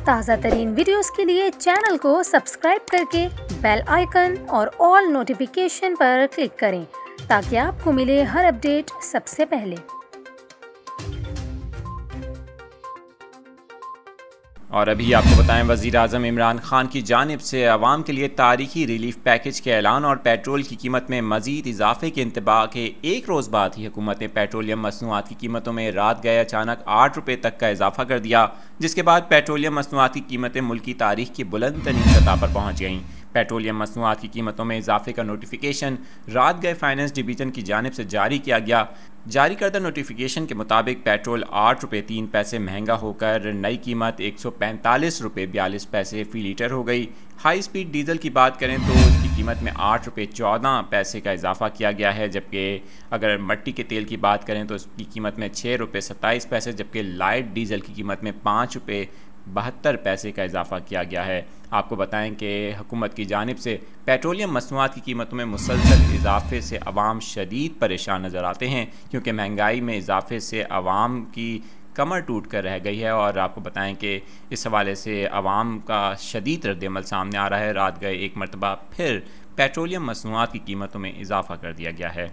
ताज़ा तरीन वीडियोस के लिए चैनल को सब्सक्राइब करके बेल आइकन और ऑल नोटिफिकेशन पर क्लिक करें ताकि आपको मिले हर अपडेट सबसे पहले। और अभी आपको बताएं, वज़ीर-ए-आज़म इमरान खान की जानिब से अवाम के लिए तारीखी रिलीफ पैकेज के ऐलान और पेट्रोल की कीमत में मज़ीद इजाफे के इंतबाह के एक रोज़ बाद ही हुकूमत ने पेट्रोलियम मसनूआत की कीमतों में रात गए अचानक 8 रुपये तक का इजाफा कर दिया, जिसके बाद पेट्रोलियम मसनूआत की कीमतें मुल्की तारीख की बुलंद तरीन सतह पर पहुँच गईं। पेट्रोलियम मसनूआत की कीमतों में इजाफे का नोटिफिकेशन रात गए फाइनेंस डिवीज़न की जानिब से जारी किया गया। जारी करदा नोटिफिकेशन के मुताबिक पेट्रोल 8 रुपये 3 पैसे महंगा होकर नई कीमत 145 रुपये 42 पैसे फ़ी लीटर हो गई। हाई स्पीड डीजल की बात करें तो इसकी कीमत में 8 रुपये 14 पैसे का इजाफा किया गया है, जबकि अगर मट्टी के तेल की बात करें तो इसकी कीमत में 6 रुपये 27 पैसे, जबकि लाइट डीजल की कीमत में 5 रुपये 72 पैसे का इजाफा किया गया है। आपको बताएं कि हुकूमत की जानिब से पेट्रोलियम मसनूआत की कीमतों में मुसलसल इजाफे से अवाम शदीद परेशान नज़र आते हैं, क्योंकि महंगाई में इजाफे से अवाम की कमर टूट कर रह गई है। और आपको बताएं कि इस हवाले से अवाम का शदीद रद्दअमल सामने आ रहा है। रात गए एक मरतबा फिर पेट्रोलियम मसनूआत की कीमतों में इजाफा कर दिया गया है।